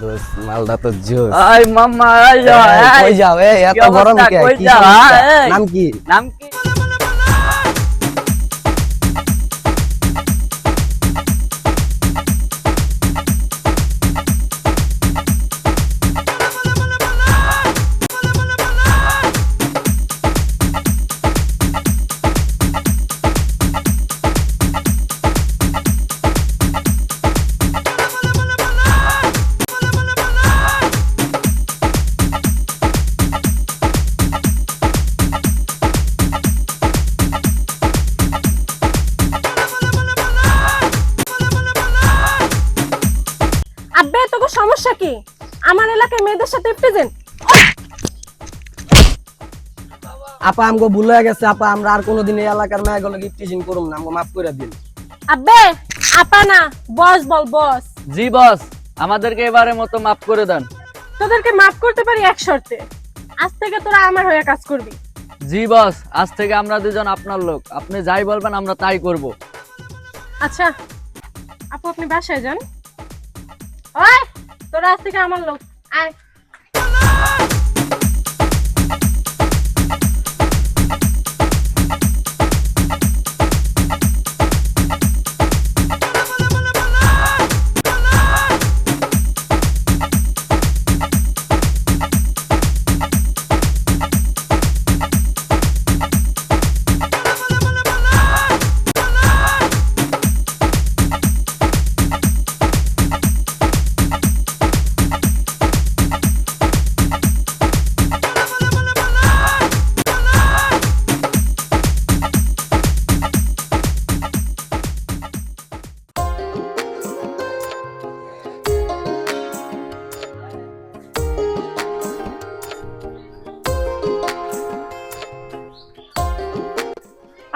দোস্ত মালটা তো জোস। আই মাম্মা আই যাও কই যাও এত গরম কে? কই কি যাও? সমস্যা? নাম কি? নাম কি? আব্বে তোর সমস্যা কি? আমার এলাকায় মেয়েদের সাথে প্রেজেন্ট। আপা আমগো ভুল হয়ে গেছে আপা, আমরা আর কোনোদিন এই এলাকার মেয়েগুলো টিচিং করুম না, আমগো মাফ করে দিন। আব্বে আপা না, বস বল বস। জি বস, আমাদেরকে এবারে মতো মাফ করে দেন। তোদেরকে মাফ করতে পারি এক শর্তে, আজ থেকে তোরা আমার হয়ে কাজ করবি। জি বস, আজ থেকে আমরা দুজন আপনার লোক, আপনি যাই বলবেন আমরা তাই করব। আচ্ছা আপু আপনি বাসায় যান। ওই তোরা আজ থেকে আমার লোক, আয়।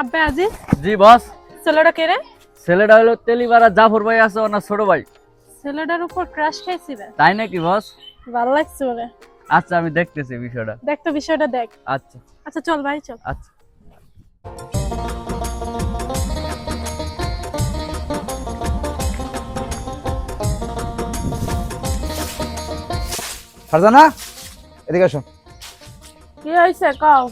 আব্বে আজিজ। জি বস। ছেলেটা কে রে? ছেলেটা হলো তেলিবাড়া জাফর ভাই আছে ওনার ছোট ভাই। ছেলেটার উপর ক্রাশ খাইছি রে। তাই নাকি বস? ভালো লাগছে ওরে। আচ্ছা আমি দেখতেছি বিষয়টা। দেখ তো বিষয়টা দেখ। আচ্ছা আচ্ছা চল ভাই চল। আচ্ছা। ফারজানা এদিকে আসো। কি হইছে কও?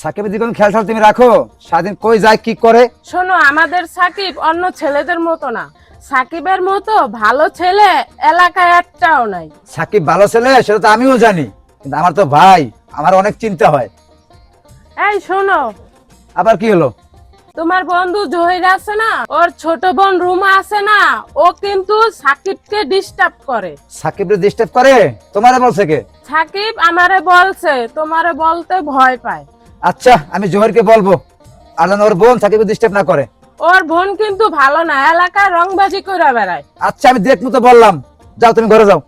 সাকিবের দিকে কোনো খেয়াল ঠাল তুমি রাখো, সারাদিন কই যায় কি করে। শোনো, আমাদের সাকিব অন্য ছেলেদের মতো না। সাকিবের মতো ভালো ছেলে এলাকায় একটাও নাই। সাকিব ভালো ছেলে সেটা তো আমিও জানি, কিন্তু আমার তো ভাই, আমার অনেক চিন্তা হয়। এই শোনো, আবার কি হলো? তোমার বন্ধু জহির আছে না, ওর ছোট বোন রুমা আছে না, ও কিন্তু সাকিবকে ডিস্টার্ব করে। সাকিবরে ডিস্টার্ব করে? তোমারে বলছে কে? সাকিব আমারে বলছে, তোমারে বলতে ভয় পায়। আচ্ছা আমি জোহরকে বলবো, আর যেন ওর বোন সাকিবকে ডিস্টার্ব না করে। ওর বোন কিন্তু ভালো না, এলাকায় রংবাজি করে বেড়ায়। আচ্ছা আমি দেখবো তো, বললাম। যাও তুমি ঘরে যাও।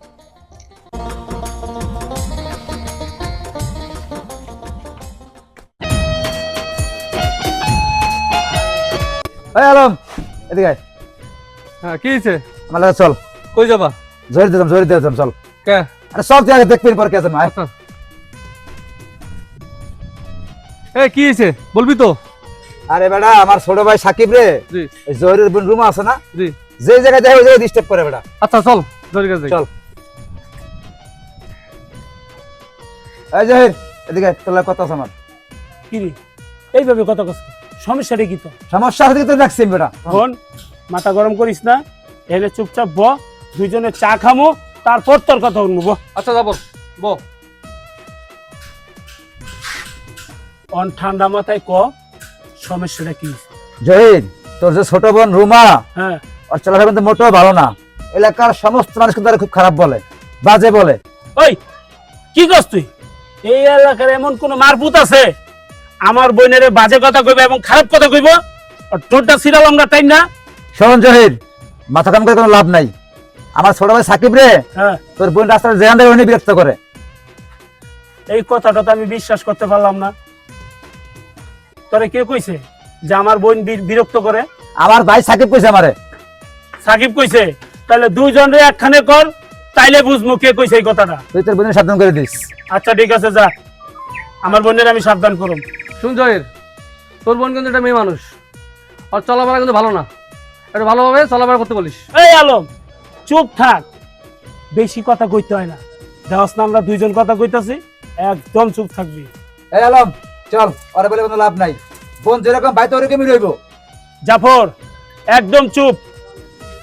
এই আলম এদিকে আয়। হ্যাঁ কি হইছে? আমার লাগে চল। কই যাবা? জোহর দিতাম চল। কে? আরে সব তুই আগে দেখবি পর কে আছে আয়। এ কি হইছে বলবি তো? আরে বেটা আমার ছোট ভাই সাকিব রে, জি জহিরের বোন রুমা আছে না, জি। যে জায়গায় যায় ওই জায়গায় ডিস্টার্ব করে বেটা। আচ্ছা চল জরির কাছে যাই। চল। এই জহির এদিকে তোর লাগে কথা আছে আমার। কি রে এইভাবে কথা কস? সমস্যাটা কি তো? সমস্যা আছে তো দেখছি বেটা। ফোন মাথা গরম করিস না, এনে চুপচাপ ব, দুইজনে চা খামো, তারপর তোর কথা শুনবো। আচ্ছা যাবো ব। অন ঠান্ডা মাথায় ক সমস্যাটা কি? জহির তোর যে ছোট বোন রুমা, হ্যাঁ ওর চলাফেরা কিন্তু মোটেও ভালো না। এলাকার সমস্ত মানুষ কিন্তু তার খুব খারাপ বলে, বাজে বলে। ওই কি করছ তুই? এই এলাকার এমন কোন মারপুত আছে আমার বোনের বাজে কথা কইবে এবং খারাপ কথা কইব? আর তোরটা সিরাল আমরা তাই না? শোন জহির, মাথা কাম করে কোনো লাভ নাই। আমার ছোট ভাই সাকিব রে, হ্যাঁ তোর বোন রাস্তায় যেখান থেকে উনি বিরক্ত করে। এই কথাটা তো আমি বিশ্বাস করতে পারলাম না। তোরে কে কইছে যে আমার বোন বিরক্ত করে? আমার ভাই সাকিব কইছে আমারে। সাকিব কইছে? তাহলে দুইজন রে একখানে কর, তাইলে বুঝবো কে কইছে এই কথাটা। তুই তোর বোনের সাবধান করে দিস। আচ্ছা ঠিক আছে যা, আমার বোনের আমি সাবধান করুম। শুন জয়ের, তোর বোন কিন্তু একটা মেয়ে মানুষ, আর চলাফেরা কিন্তু ভালো না। একটু ভালোভাবে চলাফেরা করতে বলিস। এই আলম চুপ থাক, বেশি কথা কইতে হয় না। দেওয়াস না আমরা দুইজন কথা কইতাছি, একদম চুপ থাকবি। এই আলম চল, ওরে বলে কোনো লাভ নাই। বোন যেরকম ভাই তো ওরকমই রইব। জাফর একদম চুপ।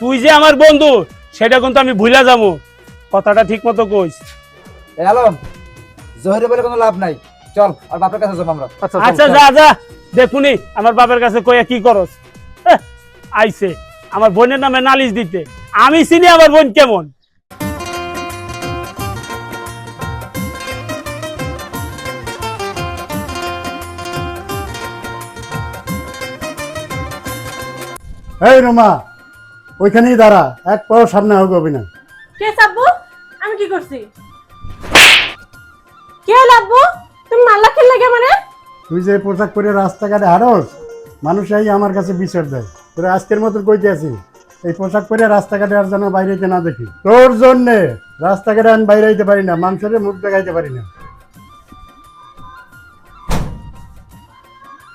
তুই যে আমার বন্ধু সেটা কিন্তু আমি ভুলা যাবো, কথাটা ঠিক মতো কইস। এই আলম, জহিরে বলে কোনো লাভ নাই, চল আর বাপের কাছে যাবো আমরা। আচ্ছা যা যা, দেখুনি আমার বাপের কাছে কইয়া কি করস। আইছে আমার বোনের নামে নালিশ দিতে, আমি চিনি আমার বোন কেমন। এই রোমা, ওইখানেই দাঁড়া, এক পাও সামনে হবে না। কে আব্বু? আমি কি করছি? কে আব্বু? তুমি মাল্লা খেললে কে মানে? তুই যে পোশাক পরে রাস্তাঘাটে হারস, মানুষ এই আমার কাছে বিচার দেয়। তোরা আজকের মতো কইতে আছি, এই পোশাক পরে রাস্তাঘাটে আর যেন বাইরেতে না দেখি। তোর জন্যে রাস্তাঘাটে আমি বাইরে হইতে পারি না, মানুষের মুখ দেখাইতে পারি না।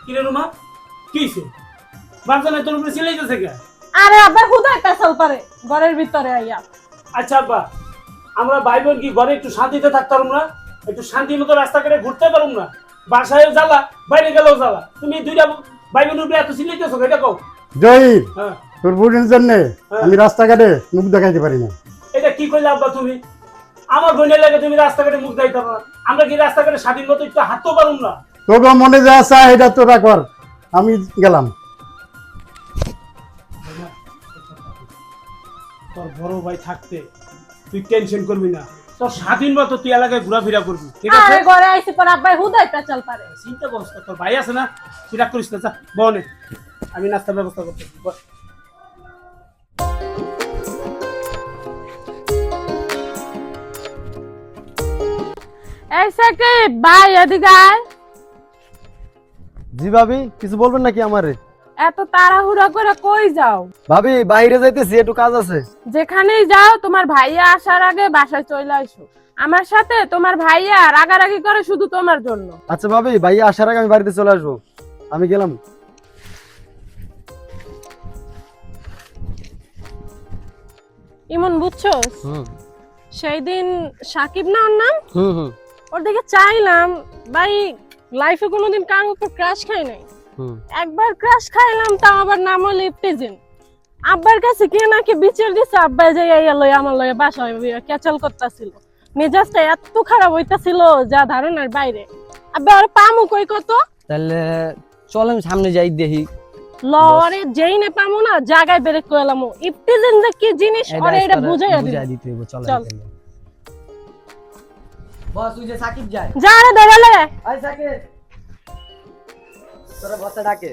কিরে রুমা, কি হইছে? বাচ্চাটা তোর উপরে চিল্লাইতেছে কে? আরে আব্বা হুদায় পেছাল পারে ঘরের ভিতরে আইয়া। আচ্ছা আব্বা, আমরা ভাই বোন কি ঘরে একটু শান্তিতে থাকতে পারুম না? একটু শান্তি মতো রাস্তাঘাটে ঘুরতে পারুম না? বাসায়ও জ্বালা, বাইরে গেলেও জ্বালা। তুমি দুইটা ভাই বোন উপরে এত চিল্লাইতেছো, এটা কও। জহির, হ্যাঁ, তোর বোনের জন্যে আমি রাস্তাঘাটে মুখ দেখাইতে পারি না। এটা কি কইলে আব্বা তুমি? আমার বোনের লাগে তুমি রাস্তাঘাটে মুখ দেখাইতে পারো না? আমরা কি রাস্তাঘাটে স্বাধীন মতো একটু হাঁটতেও পারুম না? তোকে মনে যা চায় এটা তোরা কর, আমি গেলাম। তোর বড় ভাই থাকতে তুই টেনশন করবি না, তোর স্বাধীন মতো তুই এলাকায় ঘোরাফেরা করবি, ঠিক আছে? আরে ঘরে আইছি পর আব্বা হুদায় পেছাল পারে। চিন্তা করিস না, তোর ভাই আছে না, তুই রাগ করিস না। যা বনে, আমি নাস্তার ব্যবস্থা করতেছি। বস। এই সাকিব ভাই এদিকে আয়। জি ভাবি, কিছু বলবেন নাকি আমারে? এত তাড়াহুড়া করে কই যাও? ভাবি বাইরে যাইতেছি, একটু কাজ আছে। যেখানেই যাও তোমার ভাইয়া আসার আগে বাসায় চলে আসো। আমার সাথে তোমার ভাইয়া রাগারাগি করে শুধু তোমার জন্য। আচ্ছা ভাবি, ভাইয়া আসার আগে আমি বাড়িতে চলে আসবো। আমি গেলাম। ইমন বুঝছো? সেই দিন সাকিব না ওর নাম, হুম। ওর দিকে চাইলাম, ভাই লাইফে কোনোদিন কারোর উপর ক্রাশ খাই নাই। একবার ক্রাশ খাইলাম, তাও আবার নাম হলো ইফতিজিন। আব্বার কাছে কে নাকি বিচার দিছে, আব্বা যাইয়া লই আমার লয়ে বাসায় ক্যাচাল করতেছিল। মেজাজটা এত খারাপ হইতাছিল যা ধারণার বাইরে। আব্বা আর পামু কই কত? তাহলে চলেন সামনে যাই দেখি। লরে যেই না পামু না জায়গায় বেরে কইলাম ইফতিজিন যে কি জিনিস ওরে এটা বুঝাইয়া দিতে হবে। চল চল বস, তুই যে সাকিব যায়। যা রে দেবালে। আই সাকিব, তোরা বসে ডাকে।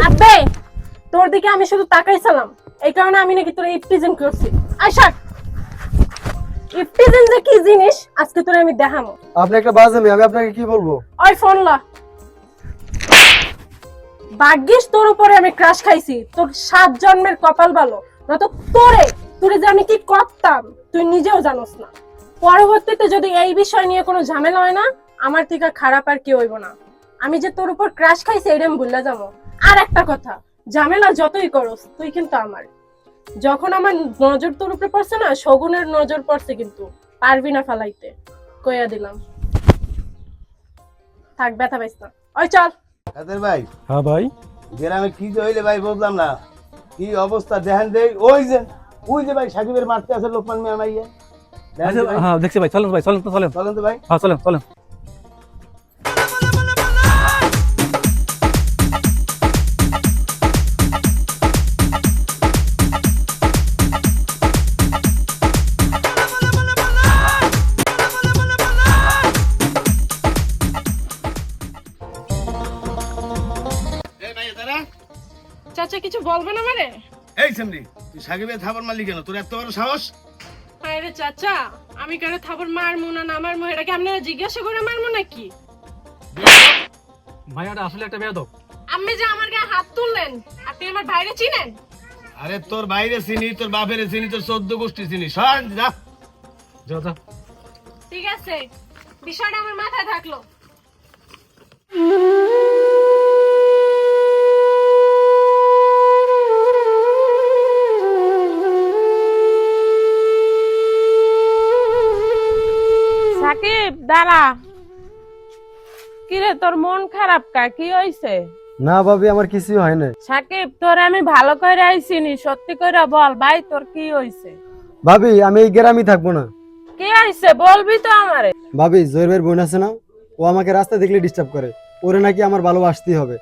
আব্বে তোর দিকে আমি শুধু তাকাইছিলাম, এই কারণে আমি নাকি তোর ইফতিজিন করছি। আয়শা, ইফতিজিন যে কি জিনিস আজকে তোরে আমি দেখামু। আপনি একটা বাজে মেয়ে, আমি আপনাকে কি বলবো? ওই ফোন লা। ভাগ্যিস তোর উপরে আমি ক্রাশ খাইছি, তোর 7 জন্মের কপাল ভালো, নয়তো তোরে যে আমি কি করতাম তুই নিজেও জানোস না। পরবর্তীতে যদি এই বিষয় নিয়ে কোনো ঝামেলা হয় না, আমার থেকে খারাপ আর কি হইব না। আমি যে তোর উপর ক্রাশ খাইছি এটা আমি ভুলে যাবো। আর একটা কথা, ঝামেলা যতই করস তুই কিন্তু আমার। যখন আমার নজর তোর উপরে পড়ছে না, শগুনের নজর পড়ছে, কিন্তু পারবি না ফালাইতে, কইয়া দিলাম। থাক, ব্যথা পাইস না। ওই চল। কাদের ভাই, হ্যাঁ ভাই, গ্রামে কি যে হইলে ভাই বুঝলাম না, কি অবস্থা দেখেন দেই। ওই যে ভাই সাকিবের মারতে আছে লোকমান মিয়া মাইয়া। দেখেন তো ভাই। হ্যাঁ দেখছি ভাই, চলেন ভাই, চলেন তো, চলেন। চলেন তো ভাই। হ্যাঁ চলেন চলেন। এই ভাই দাঁড়া। চাচা কিছু বলবেন আমারে? এই সামনে তুই সাকিবের থাপড় মারলি কেন? তোর এত বড় সাহস? আরে চাচা, আমি কারে থাপড় মারমু না মারমু এটা কি আপনারা জিজ্ঞাসা করে মারমু নাকি? ভাইয়াটা আসলে একটা বেয়াদব। আপনি যে আমার গায়ে হাত তুললেন, আপনি আমার ভাইরে চিনেন? আরে তোর বাইরে চিনি, তোর বাপের চিনি, তোর 14 গোষ্ঠী চিনি। সর যা। যা যা। ঠিক আছে, বিষয়টা আমার মাথায় থাকলো। দাঁড়া, কিরে তোর মন খারাপ কা? কি হইছে? না ভাবি, আমার কিছুই হয় না। সাকিব, তোর আমি ভালো করে আইছিনি, সত্যি করে বল ভাই তোর কি হইছে? ভাবি, আমি এই গ্রামে থাকবো না। কি হইছে বলবি তো আমারে? ভাবি, জয়ের ভাইয়ের বোন আছে না, ও আমাকে রাস্তা দেখলে ডিস্টার্ব করে। ওরে নাকি আমার ভালোবাসতেই হবে।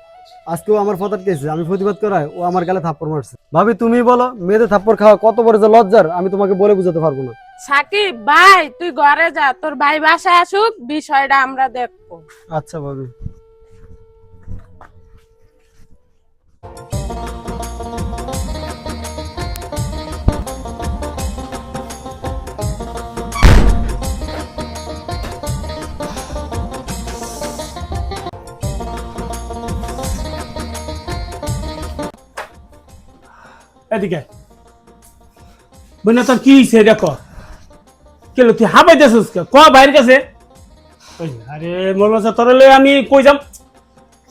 আজকেও আমার ফতাত কেছে, আমি প্রতিবাদ করায় ও আমার গালে থাপ্পড় মারছে। ভাবি তুমি বলো, মেয়েদের থাপ্পড় খাওয়া কত বড় যে লজ্জার, আমি তোমাকে বলে বুঝাতে পারবো না। সাকিব ভাই, তুই ঘরে যা, তোর ভাই বাসায় আসুক, বিষয়টা আমরা দেখবো। আচ্ছা ভাবি। এদিকে বোনা, তোর কি হয়েছে দেখো। কেলো তুই হাবাইতেছিস ক বাইরের কাছে? আরে মৌলানা, তোর আমি কই যাম,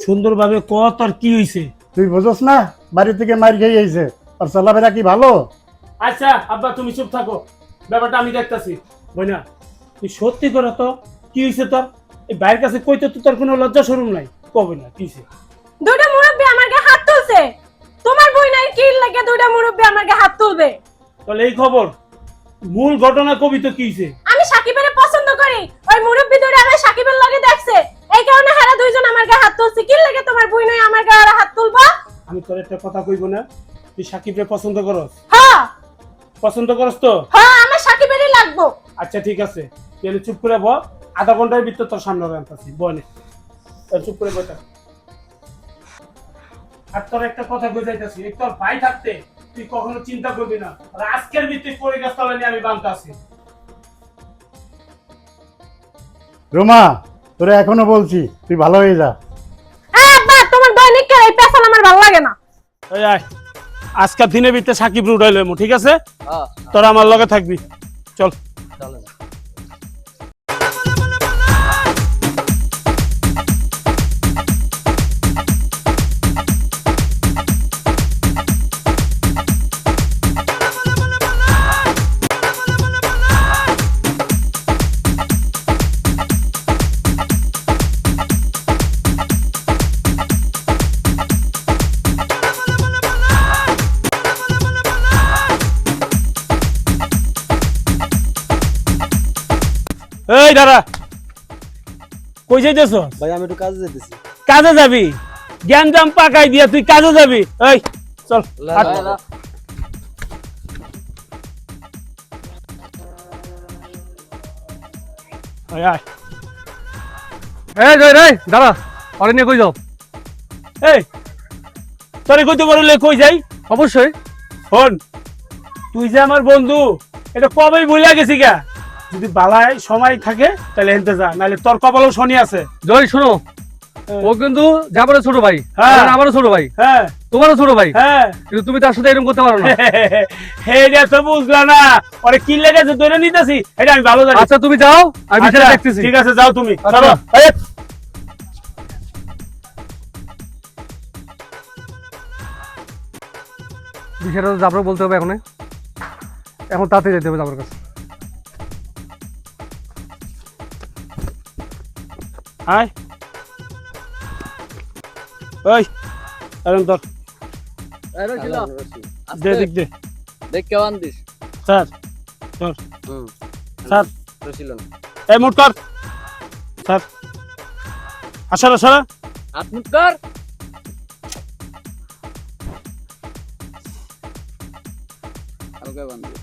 সুন্দরভাবে ক তোর কি হয়েছে। তুই বুঝোস না, বাড়ি থেকে মার খেয়ে আইছে, আর চলাফেরা কি ভালো? আচ্ছা আব্বা, তুমি চুপ থাকো, ব্যাপারটা আমি দেখতাছি। বোনা, তুই সত্যি করে তো কি হয়েছে তোর? এই বাইরের কাছে কইতে তো তোর কোনো লজ্জা শরম নাই, কবে না কি হয়েছে? দুইটা মুরব্বি আমার গায়ে হাত তুলছে। তোমার বই নাই কি লাগে দুইটা মুরব্বি আমার গায়ে হাত তুলবে? তাহলে এই খবর, মূল ঘটনা কবি তো কি হয়েছে? আমি সাকিবের পছন্দ করি, ওই মুরব্বি দুইটা আমার সাকিবের লগে দেখছে, এই কারণে হারা দুইজন আমার গায়ে হাত তুলছে। কি লাগে তোমার বই নাই আমার গায়ে হাত তুলবা? আমি তোর একটা কথা কইব না, তুই সাকিবকে পছন্দ করস? হ্যাঁ পছন্দ করস তো? হ্যাঁ, আমার সাকিবেরই লাগবো। আচ্ছা ঠিক আছে, তুই চুপ করে বল, আধা ঘন্টার ভিতর তোর সামনে আনতাছি, বনে চুপ করে বসা। আর তোর একটা কথা কই যাইতাছি, এই তোর ভাই থাকতে তুই কখনো চিন্তা করবি না, আর আজকের ভিত্তি পরে গাছ তলা নিয়ে আমি বানতে আছি। রোমা, তোরে এখনো বলছি তুই ভালো হয়ে যা। আব্বা, তোমার দৈনিক এই পেছাল আমার ভালো লাগে না। এই আয়, আজকের দিনের ভিতরে সাকিব উঠাইলো, ঠিক আছে? হ্যাঁ, তোরা আমার লগে থাকবি, চল। চলেন। এই দাঁড়া, কই যাইতেছ? ভাই, আমি একটু কাজে যেতেছি। কাজে যাবি? জ্ঞান জাম পাকাই দিয়া তুই কাজে যাবি? এই চল। হাট। আয়, আয়। এই জয় রে, দাঁড়া, অরে নিয়ে কই যাও? এই তোরে কইতে বললে কই যাই? অবশ্যই। শোন, তুই যে আমার বন্ধু, এটা কবেই বইলা গেছি গা। যদি বালায় সময় থাকে তাহলে এনতে যা, নাহলে তোর কপালেও শনি আছে। জয় শোনো, ও কিন্তু যাবারও ছোট ভাই, হ্যাঁ। আমারও ছোট ভাই, হ্যাঁ তোমারও ছোট ভাই, হ্যাঁ। কিন্তু তুমি তার সাথে এরকম করতে পারো না। এটা তো বুঝলা না, ওরে কি লেগেছে ধরে নিতেছি, এটা আমি ভালো জানি। আচ্ছা তুমি যাও, আমি আচ্ছা, বিষয়টা দেখতেছি। ঠিক আছে, যাও তুমি। আচ্ছা। চলো। এই, বিষয়টা তো যাবো বলতে হবে এখন তাতে যেতে হবে যাবার কাছে। আয় ওই আরে ধর, এই রে, ছিল। দে দিক দে। দেখ কেমন দিস। স্যার ধর, হুম, স্যার তো ছিল না। এই মুট কর স্যার। আসলে আসলে হাত মুট কর। হালকা বান্ধি।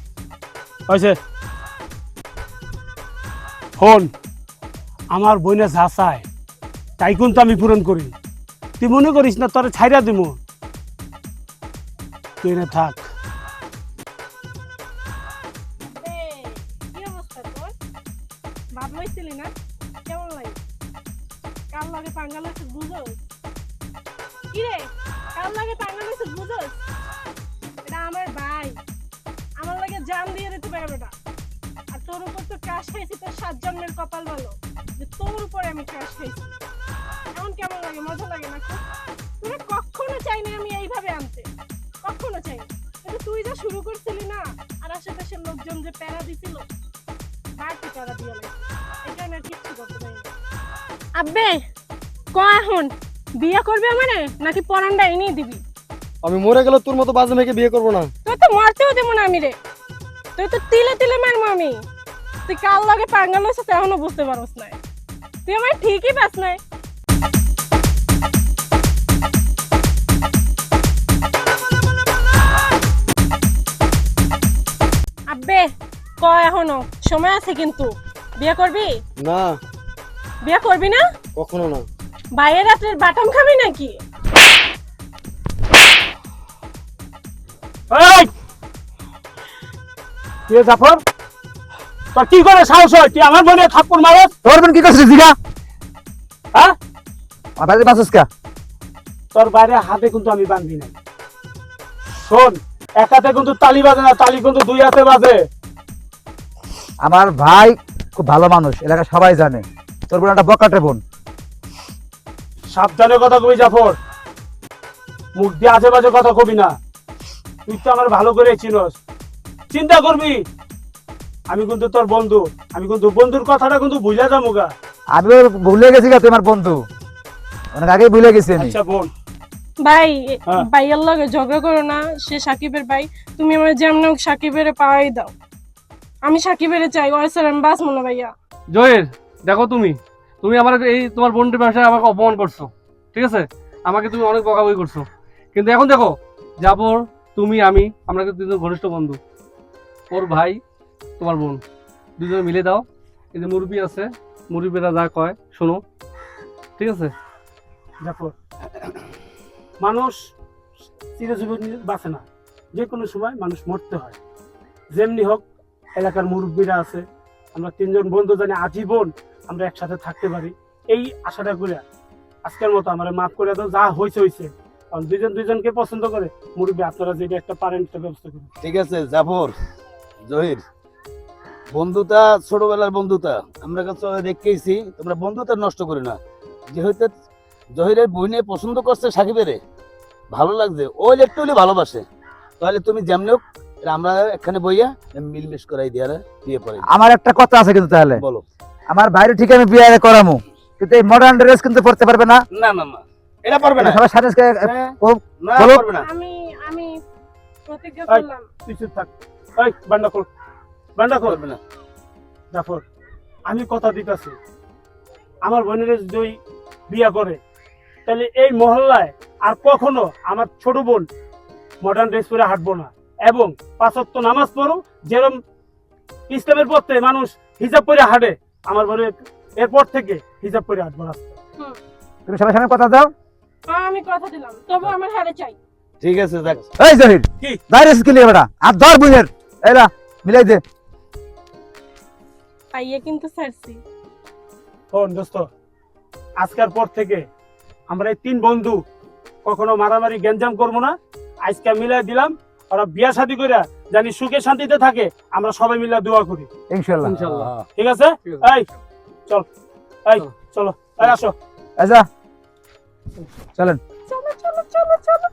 হয়েছে। ফোন আমার বইনে যা চায় তাই কিন্তু আমি পূরণ করি। তুই মনে করিস না তোরে ছাইরা দিব, তুই না থাক। কি অবস্থা তোর? ভাব লইছিলি না? কেমন লাগে? কাল লাগে পাঙ্গা লইছিস বুঝোস? কি রে, কাল লাগে পাঙ্গা লইছিস বুঝোস? এটা আমার ভাই, আমার লাগে জান দিয়ে দিতে পারে বেটা। আর তোর উপর তো ক্রাশ খাইছি, তোর 7 জন্মের কপাল ভালো যে তোর উপরে আমি ক্রাশ খাইছি। এখন কেমন লাগে? মজা লাগে না খুব? তোরা কখনো চাইনি আমি এইভাবে আনতে, কখনো চাইনি। কিন্তু তুই যা শুরু করছিলি না, আর আশেপাশের লোকজন যে প্যারা দিছিল, বাড়তি প্যারা দিয়ে লাগে, এটা না কিচ্ছু কথা। আব্বে ক এখন বিয়ে করবি আমারে নাকি পরানটা এনে দিবি? আমি মরে গেলে তোর মতো বাজে মেয়েকে বিয়ে করবো না। তুই তো মরতেও দেবো না আমি রে, তুই তো তিলে তিলে মারবো আমি। তুই কাল লগে পাঙ্গাল হয়েছে এখনো বুঝতে পারস নাই, তুই আমার ঠিকই পাস নাই। আব্বে ক এখনো সময় আছে কিন্তু, বিয়ে করবি? না, বিয়ে করবি না? কখনো না। বাইরে রাত্রের বাটাম খাবি নাকি? এই কে জাফর, তোর কি করে সাহস হয় তুই আমার বোনের থাপ্পড় মারস? তোর বোন কি করছিস জিগা? হ্যাঁ, আমার বাড়িতে বাসুস কা? তোর বাইরে হাতে কিন্তু আমি বাঁধি নাই। শোন, এক হাতে কিন্তু তালি বাজে না, তালি কিন্তু দুই হাতে বাজে। আমার ভাই খুব ভালো মানুষ, এলাকা সবাই জানে। তোর বোন একটা বকাটে বোন। সাবধানে কথা কবি জাফর, মুখ দিয়ে আজে বাজে কথা কবি না। তুই তো আমার ভালো করে চিনস, চিন্তা করবি। আমি কিন্তু তোর বন্ধু, আমি কিন্তু বন্ধুর কথাটা কিন্তু ভুলে যাবো গা। আমিও ভুলে গেছি গা, তুই আমার বন্ধু, অনেক আগেই ভুলে গেছি আমি। আচ্ছা বোন, ভাই হ্যাঁ। ভাইয়ের লগে ঝগড়া করো না, সে সাকিবের ভাই। তুমি আমার যেমন হোক সাকিবের পাওয়াই দাও। আমি সাকিবের চাই, ওই স্যার আমি বাঁচবো না ভাইয়া। জহির, দেখো তুমি তুমি আমার এই তোমার বোনটির ব্যবসায় আমাকে অপমান করছো, ঠিক আছে? আমাকে তুমি অনেক বকাবকি করছো, কিন্তু এখন দেখো জাফর, তুমি আমি আমরা কিন্তু দুজন ঘনিষ্ঠ বন্ধু। ওর ভাই তোমার বোন, দুজনে মিলে দাও। এই যে মুরব্বি আছে, মুরব্বিরা যা কয় শোনো, ঠিক আছে? জাফর, মানুষ চিরজীবন বাঁচে না, যে কোনো সময় মানুষ মরতে হয়। যেমনি হোক, এলাকার মুরব্বীরা আছে, আমরা তিনজন বন্ধু জানি আজীবন আমরা একসাথে থাকতে পারি, এই আশাটা করে আজকের মতো আমার মাফ করে দাও। যা হয়েছে হয়েছে, কারণ দুজন দুজনকে পছন্দ করে। মুরব্বী, আপনারা যেটা একটা পারেন একটা ব্যবস্থা করুন। ঠিক আছে জাফর, জহির, বন্ধুতা ছোটবেলার বন্ধুতা আমরা কাছে দেখেইছি, তোমরা বন্ধুতা নষ্ট করে না। যেহেতু জহিরের বইনে পছন্দ করছে সাকিবের, ভালো লাগছে, ওই একটু হলে ভালোবাসে, তাহলে তুমি যেমনি হোক আমরা এখানে বইয়া মিলমিশ করাই দিয়ে বিয়ে করে। আমার একটা কথা আছে কিন্তু, তাহলে বলো। আমার বাইরে ঠিক আমি বিয়ে করামু, কিন্তু এই মডার্ন ড্রেস কিন্তু পড়তে পারবে না। না না না, এটা পারবে না, সবার সাথে হ্যাঁ, না বলো। পারবে না। আমি আমি প্রতিজ্ঞা এই, করলাম। তুই চুপ থাক। এই বান্ডা খোল, বান্ডা খোল। পারবে না। জাফর, আমি কথা দিতেছি, আমার বোনের যদি ওই বিয়ে করে, তাহলে এই মহল্লায় আর কখনো আমার ছোট বোন মডার্ন ড্রেস পরে হাঁটবো না। এবং 5 ওয়াক্ত নামাজ পড়ো, যেরকম ইসলামের পথে মানুষ হিজাব পরে হাঁটে, আমার বোনের এরপর থেকে হিজাব পরে হাঁটবো না। তুমি সবার সামনে কথা দাও। আমি কথা দিলাম, তবু আমার হারে চাই। ঠিক আছে, দেখ এই জহির, কি? বাইরে কি লিয়ে বেটা আর ধর বুঝের এলা মিলাই দে। পাইয়ে কিন্তু ছাড়ছি। শোন দোস্ত, আজকের পর থেকে আমরা এই 3 বন্ধু কখনো মারামারি গ্যাঞ্জাম করবো না। আজকে মিলাই দিলাম, ওরা বিয়া শাদী করে জানি সুখে শান্তিতে থাকে, আমরা সবাই মিলে দোয়া করি, ইনশাআল্লাহ। ইনশাল্লাহ। ঠিক আছে? ঠিক আছে। এই চল, এই চলো, এই আসো। আচ্ছা চলেন। চলো চলো চলো চলো।